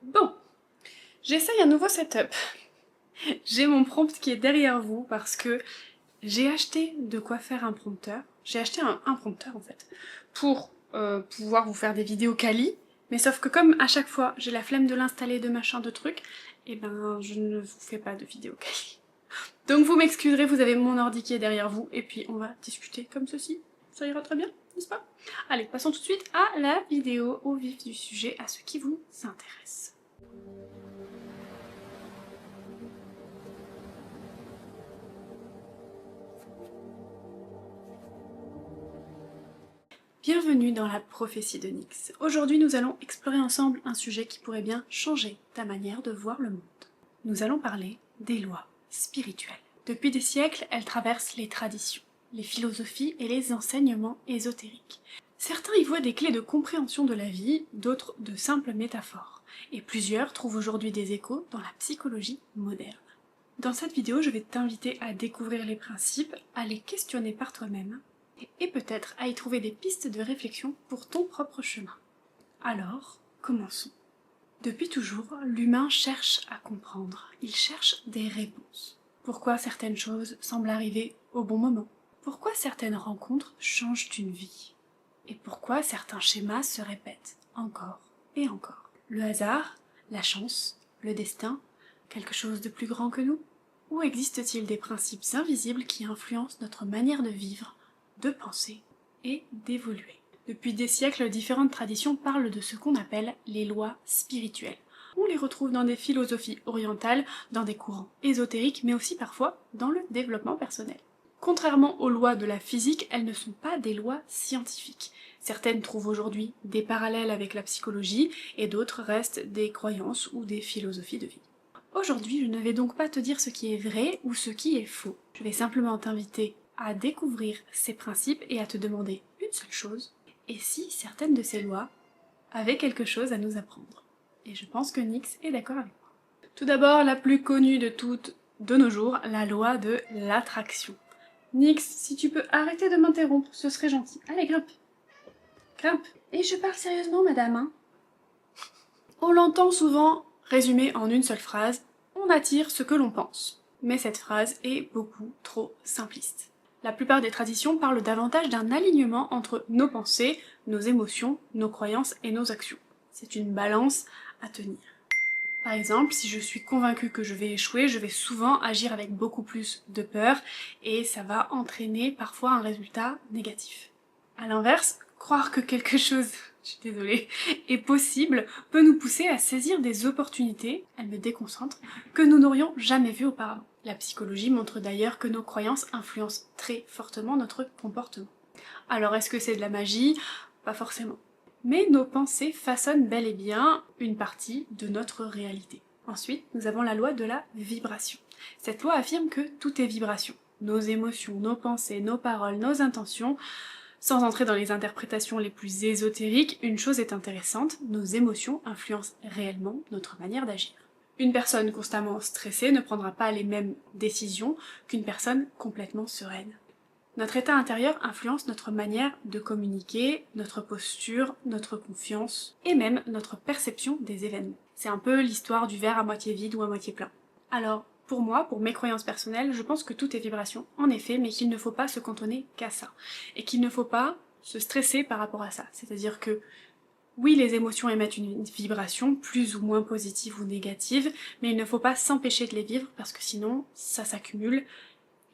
Bon, j'essaye un nouveau setup. J'ai mon prompt qui est derrière vous parce que j'ai acheté de quoi faire un prompteur. J'ai acheté un prompteur en fait pour pouvoir vous faire des vidéos quali, mais sauf que comme à chaque fois j'ai la flemme de l'installer, de machin, de trucs, et ben je ne vous fais pas de vidéos quali. Donc vous m'excuserez, vous avez mon ordi qui est derrière vous et puis on va discuter comme ceci. Ça ira très bien, n'est-ce pas? Allez, passons tout de suite à la vidéo, au vif du sujet, à ce qui vous intéresse. Bienvenue dans la prophétie de Nyx. Aujourd'hui, nous allons explorer ensemble un sujet qui pourrait bien changer ta manière de voir le monde. Nous allons parler des lois spirituelles. Depuis des siècles, elles traversent les traditions, les philosophies et les enseignements ésotériques. Certains y voient des clés de compréhension de la vie, d'autres de simples métaphores, et plusieurs trouvent aujourd'hui des échos dans la psychologie moderne. Dans cette vidéo, je vais t'inviter à découvrir les principes, à les questionner par toi-même, et peut-être à y trouver des pistes de réflexion pour ton propre chemin. Alors, commençons. Depuis toujours, l'humain cherche à comprendre, il cherche des réponses. Pourquoi certaines choses semblent arriver au bon moment? Pourquoi certaines rencontres changent une vie? Et pourquoi certains schémas se répètent encore et encore? Le hasard, la chance, le destin, quelque chose de plus grand que nous? Ou existe-t-il des principes invisibles qui influencent notre manière de vivre, de penser et d'évoluer? Depuis des siècles, différentes traditions parlent de ce qu'on appelle les lois spirituelles. On les retrouve dans des philosophies orientales, dans des courants ésotériques, mais aussi parfois dans le développement personnel. Contrairement aux lois de la physique, elles ne sont pas des lois scientifiques. Certaines trouvent aujourd'hui des parallèles avec la psychologie, et d'autres restent des croyances ou des philosophies de vie. Aujourd'hui, je ne vais donc pas te dire ce qui est vrai ou ce qui est faux. Je vais simplement t'inviter à découvrir ces principes et à te demander une seule chose, et si certaines de ces lois avaient quelque chose à nous apprendre? Et je pense que Nyx est d'accord avec moi. Tout d'abord, la plus connue de toutes de nos jours, la loi de l'attraction. Nyx, si tu peux arrêter de m'interrompre, ce serait gentil. Allez, grimpe. Grimpe. Et je parle sérieusement, madame, hein. On l'entend souvent résumé en une seule phrase, on attire ce que l'on pense. Mais cette phrase est beaucoup trop simpliste. La plupart des traditions parlent davantage d'un alignement entre nos pensées, nos émotions, nos croyances et nos actions. C'est une balance à tenir. Par exemple, si je suis convaincue que je vais échouer, je vais souvent agir avec beaucoup plus de peur et ça va entraîner parfois un résultat négatif. À l'inverse, croire que quelque chose, je suis désolée, est possible peut nous pousser à saisir des opportunités, elle me déconcentre, que nous n'aurions jamais vues auparavant. La psychologie montre d'ailleurs que nos croyances influencent très fortement notre comportement. Alors est-ce que c'est de la magie? Pas forcément. Mais nos pensées façonnent bel et bien une partie de notre réalité. Ensuite, nous avons la loi de la vibration. Cette loi affirme que tout est vibration. Nos émotions, nos pensées, nos paroles, nos intentions. Sans entrer dans les interprétations les plus ésotériques, une chose est intéressante, nos émotions influencent réellement notre manière d'agir. Une personne constamment stressée ne prendra pas les mêmes décisions qu'une personne complètement sereine. Notre état intérieur influence notre manière de communiquer, notre posture, notre confiance, et même notre perception des événements. C'est un peu l'histoire du verre à moitié vide ou à moitié plein. Alors, pour moi, pour mes croyances personnelles, je pense que tout est vibration, en effet, mais qu'il ne faut pas se cantonner qu'à ça. Et qu'il ne faut pas se stresser par rapport à ça. C'est-à-dire que, oui, les émotions émettent une vibration, plus ou moins positive ou négative, mais il ne faut pas s'empêcher de les vivre, parce que sinon, ça s'accumule,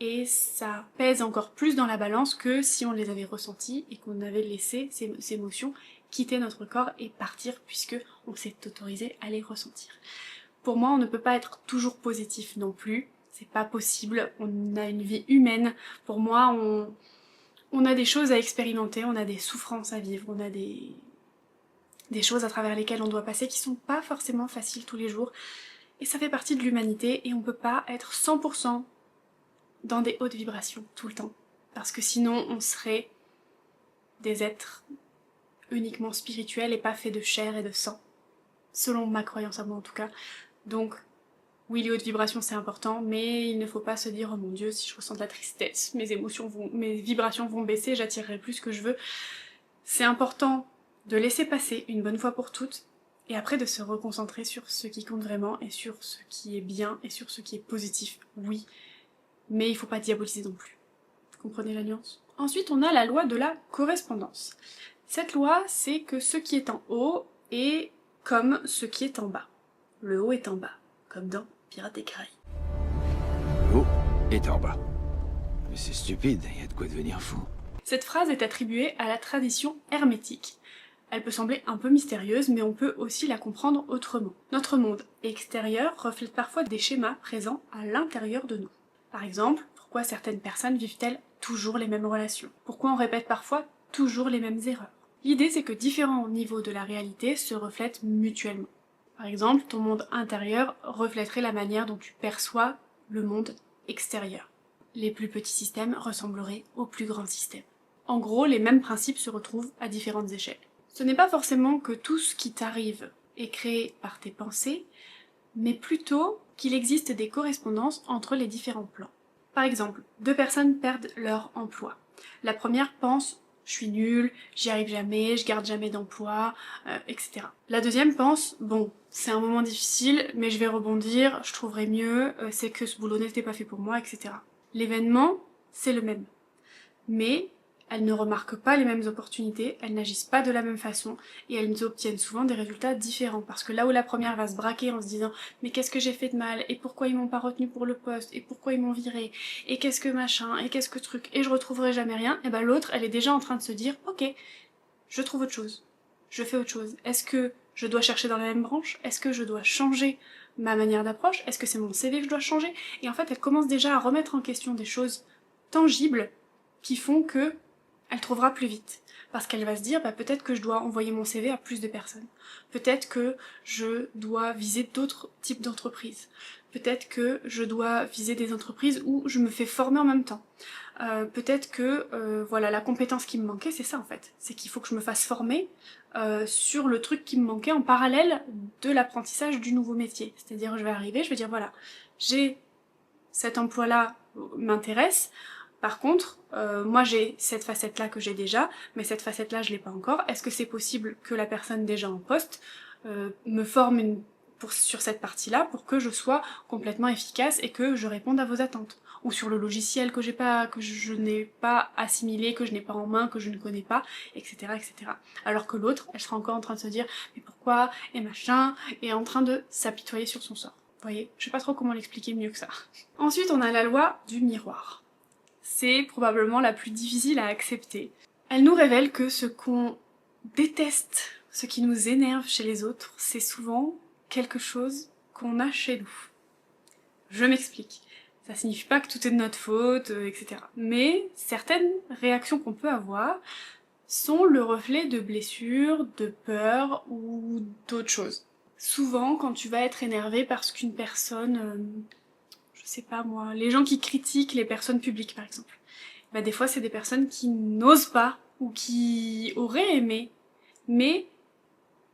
et ça pèse encore plus dans la balance que si on les avait ressenties et qu'on avait laissé ces émotions quitter notre corps et partir puisque on s'est autorisé à les ressentir. Pour moi, on ne peut pas être toujours positif non plus, c'est pas possible, on a une vie humaine. Pour moi, on a des choses à expérimenter, on a des souffrances à vivre, on a des choses à travers lesquelles on doit passer qui sont pas forcément faciles tous les jours. Et ça fait partie de l'humanité et on peut pas être 100% dans des hautes vibrations tout le temps. Parce que sinon on serait des êtres uniquement spirituels et pas faits de chair et de sang. Selon ma croyance à moi en tout cas. Donc oui, les hautes vibrations c'est important, mais il ne faut pas se dire oh mon dieu, si je ressens de la tristesse, mes vibrations vont baisser, j'attirerai plus ce que je veux. C'est important de laisser passer une bonne fois pour toutes et après de se reconcentrer sur ce qui compte vraiment et sur ce qui est bien et sur ce qui est positif, oui, mais il faut pas diaboliser non plus. Vous comprenez la nuance? Ensuite, on a la loi de la correspondance. Cette loi, c'est que ce qui est en haut est comme ce qui est en bas. Le haut est en bas, comme dans Pirates des Caraïbes. Le haut est en bas. Mais c'est stupide, il y a de quoi devenir fou. Cette phrase est attribuée à la tradition hermétique. Elle peut sembler un peu mystérieuse, mais on peut aussi la comprendre autrement. Notre monde extérieur reflète parfois des schémas présents à l'intérieur de nous. Par exemple, pourquoi certaines personnes vivent-elles toujours les mêmes relations? Pourquoi on répète parfois toujours les mêmes erreurs? L'idée, c'est que différents niveaux de la réalité se reflètent mutuellement. Par exemple, ton monde intérieur reflèterait la manière dont tu perçois le monde extérieur. Les plus petits systèmes ressembleraient aux plus grands systèmes. En gros, les mêmes principes se retrouvent à différentes échelles. Ce n'est pas forcément que tout ce qui t'arrive est créé par tes pensées, mais plutôt qu'il existe des correspondances entre les différents plans. Par exemple, deux personnes perdent leur emploi. La première pense « je suis nulle, j'y arrive jamais, je garde jamais d'emploi, etc. » La deuxième pense « bon, c'est un moment difficile, mais je vais rebondir, je trouverai mieux, c'est que ce boulot n'était pas fait pour moi, etc. » L'événement, c'est le même. Mais elles ne remarquent pas les mêmes opportunités, elles n'agissent pas de la même façon et elles obtiennent souvent des résultats différents. Parce que là où la première va se braquer en se disant « mais qu'est-ce que j'ai fait de mal? Et pourquoi ils m'ont pas retenu pour le poste? Et pourquoi ils m'ont viré? Et qu'est-ce que machin? Et qu'est-ce que truc? Et je retrouverai jamais rien ?» Et ben l'autre, elle est déjà en train de se dire « ok, je trouve autre chose. Je fais autre chose. Est-ce que je dois chercher dans la même branche? Est-ce que je dois changer ma manière d'approche? Est-ce que c'est mon CV que je dois changer ?» Et en fait, elle commence déjà à remettre en question des choses tangibles qui font que elle trouvera plus vite. Parce qu'elle va se dire, bah, peut-être que je dois envoyer mon CV à plus de personnes. Peut-être que je dois viser d'autres types d'entreprises. Peut-être que je dois viser des entreprises où je me fais former en même temps. Peut-être que voilà, la compétence qui me manquait, c'est ça en fait. C'est qu'il faut que je me fasse former sur le truc qui me manquait en parallèle de l'apprentissage du nouveau métier. C'est-à-dire, je vais arriver, je vais dire, voilà, j'ai cet emploi-là m'intéresse. Par contre, moi j'ai cette facette-là que j'ai déjà, mais cette facette-là je l'ai pas encore. Est-ce que c'est possible que la personne déjà en poste me forme sur cette partie-là pour que je sois complètement efficace et que je réponde à vos attentes? Ou sur le logiciel que je n'ai pas assimilé, que je n'ai pas en main, que je ne connais pas, etc., etc. Alors que l'autre, elle sera encore en train de se dire mais pourquoi, et machin, et en train de s'apitoyer sur son sort. Vous voyez, je sais pas trop comment l'expliquer mieux que ça. Ensuite, on a la loi du miroir. C'est probablement la plus difficile à accepter. Elle nous révèle que ce qu'on déteste, ce qui nous énerve chez les autres, c'est souvent quelque chose qu'on a chez nous. Je m'explique. Ça signifie pas que tout est de notre faute, etc. Mais certaines réactions qu'on peut avoir sont le reflet de blessures, de peurs ou d'autres choses. Souvent, quand tu vas être énervé parce qu'une personne... je sais pas moi, les gens qui critiquent les personnes publiques par exemple. Bah des fois c'est des personnes qui n'osent pas, ou qui auraient aimé, mais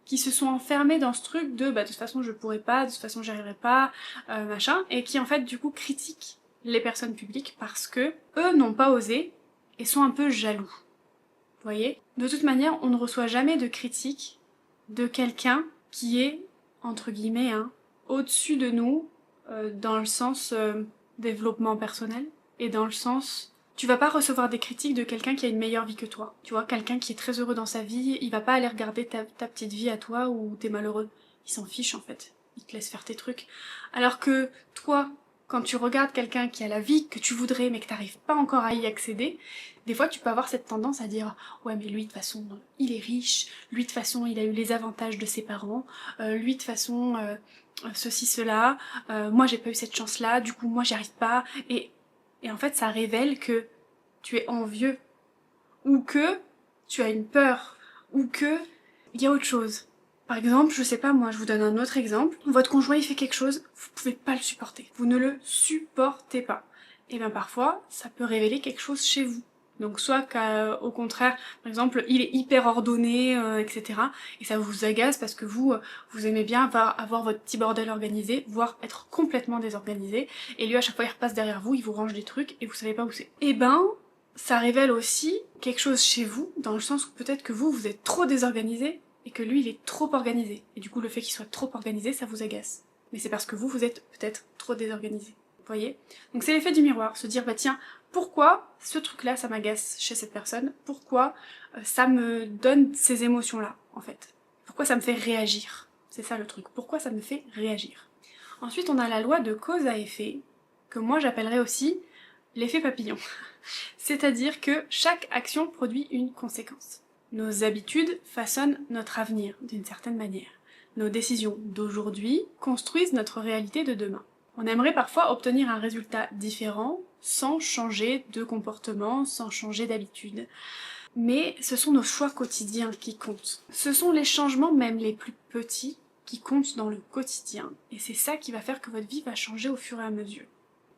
qui se sont enfermées dans ce truc de bah de toute façon je pourrais pas, de toute façon j'y arriverai pas, machin, et qui en fait du coup critiquent les personnes publiques parce que eux n'ont pas osé et sont un peu jaloux. Vous voyez? De toute manière, on ne reçoit jamais de critique de quelqu'un qui est, entre guillemets, au-dessus de nous, dans le sens développement personnel, et dans le sens... Tu vas pas recevoir des critiques de quelqu'un qui a une meilleure vie que toi. Tu vois, quelqu'un qui est très heureux dans sa vie, il va pas aller regarder ta petite vie à toi où t'es malheureux. Il s'en fiche en fait. Il te laisse faire tes trucs. Alors que toi, quand tu regardes quelqu'un qui a la vie que tu voudrais mais que t'arrives pas encore à y accéder, des fois tu peux avoir cette tendance à dire « Ouais mais lui de toute façon, il est riche, lui de toute façon il a eu les avantages de ses parents, lui de toute façon... ceci, cela, moi j'ai pas eu cette chance-là, du coup moi j'y arrive pas, et en fait ça révèle que tu es envieux, ou que tu as une peur, ou que il y a autre chose. Par exemple, je sais pas moi, je vous donne un autre exemple, votre conjoint il fait quelque chose, vous pouvez pas le supporter, vous ne le supportez pas. Et bien parfois, ça peut révéler quelque chose chez vous. Donc soit qu'au contraire, par exemple, il est hyper ordonné, etc. Et ça vous agace parce que vous aimez bien avoir votre petit bordel organisé, voire être complètement désorganisé. Et lui, à chaque fois, il repasse derrière vous, il vous range des trucs et vous savez pas où c'est. Et ben, ça révèle aussi quelque chose chez vous, dans le sens où peut-être que vous êtes trop désorganisé et que lui il est trop organisé. Et du coup le fait qu'il soit trop organisé, ça vous agace. Mais c'est parce que vous êtes peut-être trop désorganisé. Vous voyez? Donc c'est l'effet du miroir, se dire bah tiens, pourquoi ce truc-là ça m'agace chez cette personne? Pourquoi ça me donne ces émotions-là en fait? Pourquoi ça me fait réagir? C'est ça le truc. Pourquoi ça me fait réagir? Ensuite on a la loi de cause à effet, que moi j'appellerais aussi l'effet papillon. C'est-à-dire que chaque action produit une conséquence. Nos habitudes façonnent notre avenir d'une certaine manière. Nos décisions d'aujourd'hui construisent notre réalité de demain. On aimerait parfois obtenir un résultat différent sans changer de comportement, sans changer d'habitude. Mais ce sont nos choix quotidiens qui comptent. Ce sont les changements, même les plus petits, qui comptent dans le quotidien. Et c'est ça qui va faire que votre vie va changer au fur et à mesure.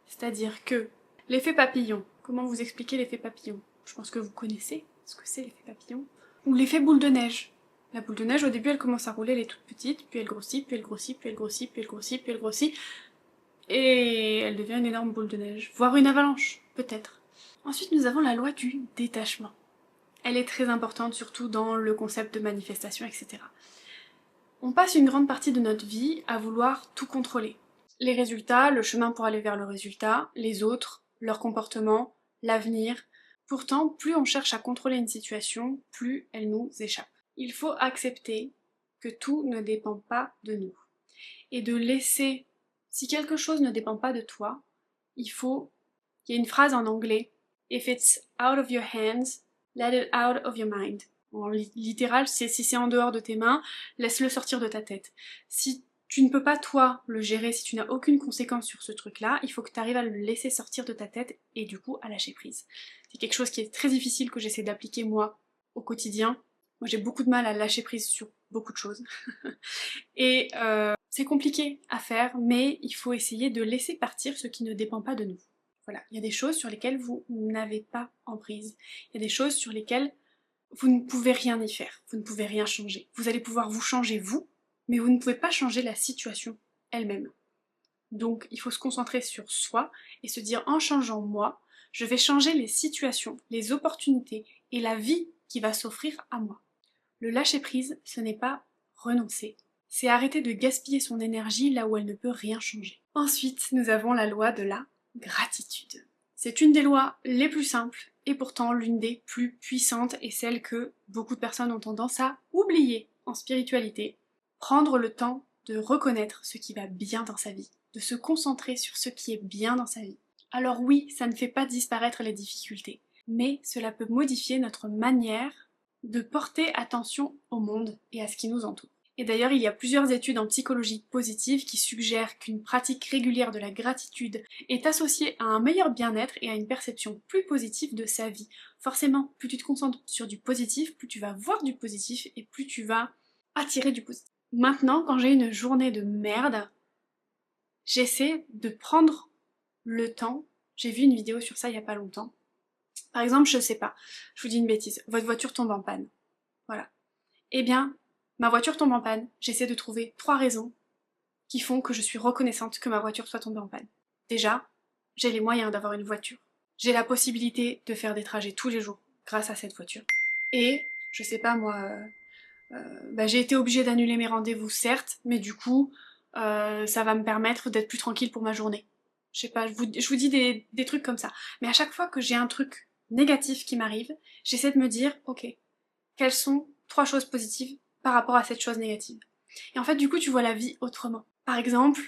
C'est-à-dire que l'effet papillon, comment vous expliquer l'effet papillon? Je pense que vous connaissez ce que c'est l'effet papillon. Ou l'effet boule de neige. La boule de neige, au début, elle commence à rouler, elle est toute petite, puis elle grossit, puis elle grossit, puis elle grossit, puis elle grossit, puis elle grossit, et elle devient une énorme boule de neige. Voire une avalanche, peut-être. Ensuite, nous avons la loi du détachement. Elle est très importante, surtout dans le concept de manifestation, etc. On passe une grande partie de notre vie à vouloir tout contrôler. Les résultats, le chemin pour aller vers le résultat, les autres, leur comportement, l'avenir. Pourtant, plus on cherche à contrôler une situation, plus elle nous échappe. Il faut accepter que tout ne dépend pas de nous. Et de laisser, si quelque chose ne dépend pas de toi, il y a une phrase en anglais, if it's out of your hands, let it out of your mind. En littéral, si c'est en dehors de tes mains, laisse-le sortir de ta tête. Si tu ne peux pas toi le gérer, si tu n'as aucune conséquence sur ce truc-là, il faut que tu arrives à le laisser sortir de ta tête et du coup à lâcher prise. C'est quelque chose qui est très difficile que j'essaie d'appliquer moi au quotidien. Moi j'ai beaucoup de mal à lâcher prise sur beaucoup de choses. Et c'est compliqué à faire, mais il faut essayer de laisser partir ce qui ne dépend pas de nous. Voilà, il y a des choses sur lesquelles vous n'avez pas emprise. Il y a des choses sur lesquelles vous ne pouvez rien y faire, vous ne pouvez rien changer. Vous allez pouvoir vous changer vous, mais vous ne pouvez pas changer la situation elle-même. Donc il faut se concentrer sur soi et se dire en changeant moi, je vais changer les situations, les opportunités et la vie qui va s'offrir à moi. Le lâcher-prise, ce n'est pas renoncer, c'est arrêter de gaspiller son énergie là où elle ne peut rien changer. Ensuite, nous avons la loi de la gratitude. C'est une des lois les plus simples et pourtant l'une des plus puissantes et celle que beaucoup de personnes ont tendance à oublier en spiritualité. Prendre le temps de reconnaître ce qui va bien dans sa vie, de se concentrer sur ce qui est bien dans sa vie. Alors oui, ça ne fait pas disparaître les difficultés, mais cela peut modifier notre manière de porter attention au monde et à ce qui nous entoure. Et d'ailleurs, il y a plusieurs études en psychologie positive qui suggèrent qu'une pratique régulière de la gratitude est associée à un meilleur bien-être et à une perception plus positive de sa vie. Forcément, plus tu te concentres sur du positif, plus tu vas voir du positif et plus tu vas attirer du positif. Maintenant, quand j'ai une journée de merde, j'essaie de prendre le temps. J'ai vu une vidéo sur ça il y a pas longtemps. Par exemple, je sais pas, je vous dis une bêtise, votre voiture tombe en panne. Voilà. Eh bien, ma voiture tombe en panne, j'essaie de trouver 3 raisons qui font que je suis reconnaissante que ma voiture soit tombée en panne. Déjà, j'ai les moyens d'avoir une voiture. J'ai la possibilité de faire des trajets tous les jours grâce à cette voiture. Et, je sais pas moi, j'ai été obligée d'annuler mes rendez-vous certes, mais du coup, ça va me permettre d'être plus tranquille pour ma journée. Je sais pas, je vous dis des trucs comme ça. Mais à chaque fois que j'ai un truc négatif qui m'arrive, j'essaie de me dire, ok, quelles sont 3 choses positives par rapport à cette chose négative. Et en fait, du coup, tu vois la vie autrement. Par exemple,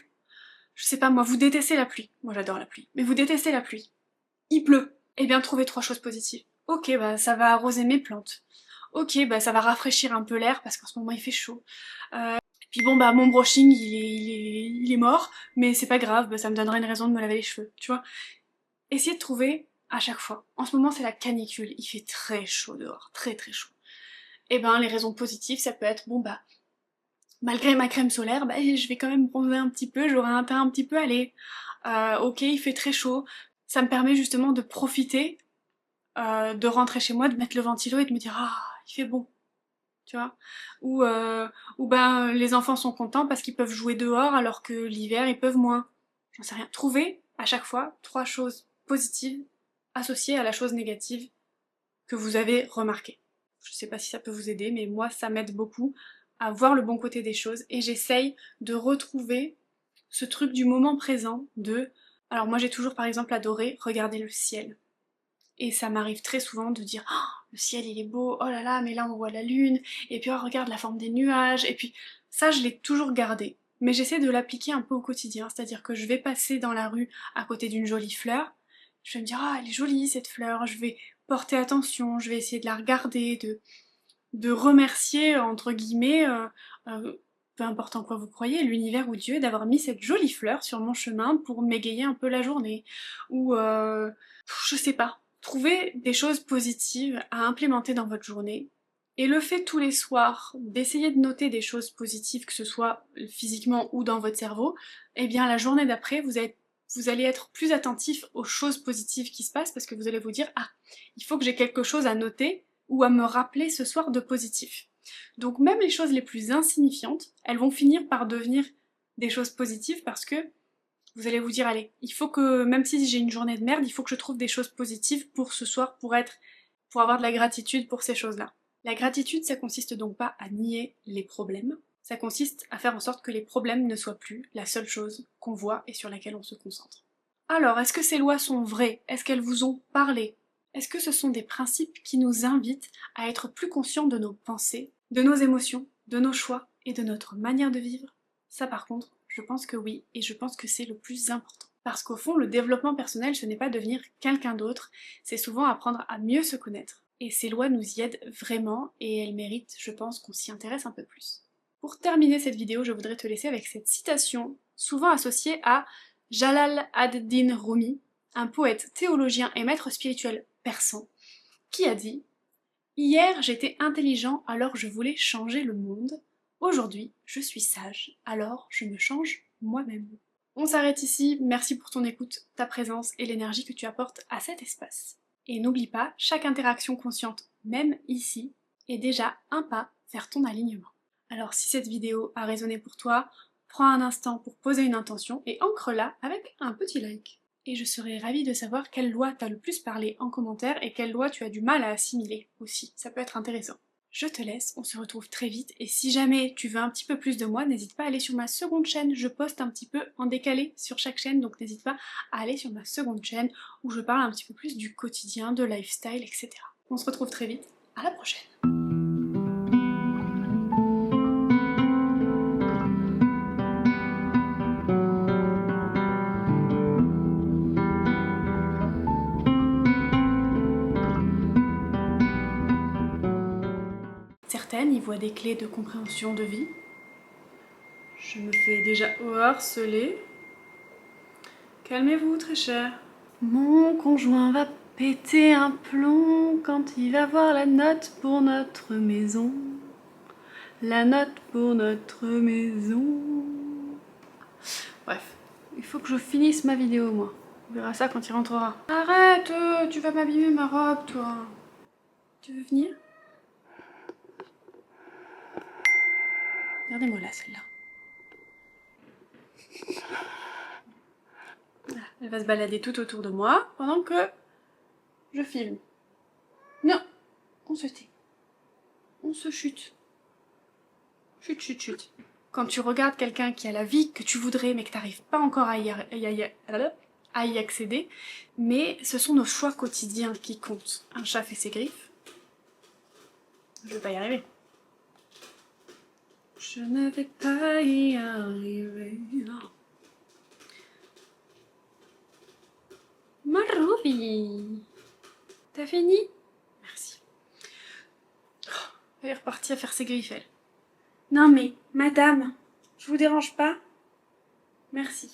je sais pas moi, vous détestez la pluie. Moi, j'adore la pluie. Mais vous détestez la pluie. Il pleut. Eh bien, trouvez 3 choses positives. Ok, ça va arroser mes plantes. Ok, ça va rafraîchir un peu l'air parce qu'en ce moment il fait chaud. Puis bon, mon brushing il est mort, mais c'est pas grave, ça me donnerait une raison de me laver les cheveux, tu vois. Essayez de trouver à chaque fois. En ce moment c'est la canicule, il fait très chaud dehors, très très chaud. Et les raisons positives, ça peut être malgré ma crème solaire, je vais quand même bronzer un petit peu, j'aurai un teint un petit peu allé. Ok, il fait très chaud, ça me permet justement de profiter, de rentrer chez moi, de mettre le ventilo et de me dire ah, il fait bon, tu vois. Ou les enfants sont contents parce qu'ils peuvent jouer dehors alors que l'hiver ils peuvent moins. J'en sais rien. Trouvez à chaque fois 3 choses positives associées à la chose négative que vous avez remarquée. Je sais pas si ça peut vous aider, mais moi ça m'aide beaucoup à voir le bon côté des choses et j'essaye de retrouver ce truc du moment présent de... Alors moi j'ai toujours par exemple adoré regarder le ciel. Et ça m'arrive très souvent de dire oh, le ciel il est beau, oh là là, mais là on voit la lune, et puis oh, regarde la forme des nuages, et puis ça je l'ai toujours gardé. Mais j'essaie de l'appliquer un peu au quotidien, c'est-à-dire que je vais passer dans la rue à côté d'une jolie fleur, je vais me dire ah elle est jolie cette fleur, je vais porter attention, je vais essayer de la regarder, de remercier entre guillemets, peu importe en quoi vous croyez, l'univers ou Dieu d'avoir mis cette jolie fleur sur mon chemin pour m'égayer un peu la journée. Ou je sais pas. Trouvez des choses positives à implémenter dans votre journée. Et le fait tous les soirs d'essayer de noter des choses positives, que ce soit physiquement ou dans votre cerveau, eh bien la journée d'après, vous allez être plus attentif aux choses positives qui se passent parce que vous allez vous dire ah, il faut que j'ai quelque chose à noter ou à me rappeler ce soir de positif. Donc même les choses les plus insignifiantes, elles vont finir par devenir des choses positives parce que vous allez vous dire allez, il faut que même si j'ai une journée de merde, il faut que je trouve des choses positives pour ce soir pour avoir de la gratitude pour ces choses-là. La gratitude, ça consiste donc pas à nier les problèmes, ça consiste à faire en sorte que les problèmes ne soient plus la seule chose qu'on voit et sur laquelle on se concentre. Alors, est-ce que ces lois sont vraies? Est-ce qu'elles vous ont parlé? Est-ce que ce sont des principes qui nous invitent à être plus conscients de nos pensées, de nos émotions, de nos choix et de notre manière de vivre? Ça par contre, je pense que oui, et je pense que c'est le plus important. Parce qu'au fond, le développement personnel, ce n'est pas devenir quelqu'un d'autre, c'est souvent apprendre à mieux se connaître. Et ces lois nous y aident vraiment, et elles méritent, je pense, qu'on s'y intéresse un peu plus. Pour terminer cette vidéo, je voudrais te laisser avec cette citation, souvent associée à Jalal ad-Din Rumi, un poète, théologien et maître spirituel persan, qui a dit « Hier j'étais intelligent alors je voulais changer le monde, aujourd'hui je suis sage alors je me change moi-même. » On s'arrête ici, merci pour ton écoute, ta présence et l'énergie que tu apportes à cet espace. Et n'oublie pas, chaque interaction consciente, même ici, est déjà un pas vers ton alignement. Alors si cette vidéo a résonné pour toi, prends un instant pour poser une intention et ancre-la avec un petit like. Et je serais ravie de savoir quelle loi t'a le plus parlé en commentaire et quelle loi tu as du mal à assimiler aussi, ça peut être intéressant. Je te laisse, on se retrouve très vite et si jamais tu veux un petit peu plus de moi, n'hésite pas à aller sur ma seconde chaîne, je poste un petit peu en décalé sur chaque chaîne, donc n'hésite pas à aller sur ma seconde chaîne où je parle un petit peu plus du quotidien, de lifestyle, etc. On se retrouve très vite, à la prochaine. Certaines y voient des clés de compréhension de vie. Je me fais déjà harceler. Calmez-vous, très cher. Mon conjoint va péter un plomb quand il va voir la note pour notre maison. La note pour notre maison. Bref, il faut que je finisse ma vidéo, moi. On verra ça quand il rentrera. Arrête, tu vas m'abîmer ma robe, toi. Tu veux venir? Regardez-moi là, celle-là. Voilà, elle va se balader tout autour de moi pendant que je filme. Non, on se tait. On se chute. Chut, chut, chut. Quand tu regardes quelqu'un qui a la vie que tu voudrais mais que tu n'arrives pas encore à y accéder, mais ce sont nos choix quotidiens qui comptent. Un chat fait ses griffes. Je vais pas y arriver. Je ne vais pas y arriver. Non. Marouvi, t'as fini? Merci. Oh, elle est repartie à faire ses griffes, elle. Non mais, madame, je vous dérange pas? Merci.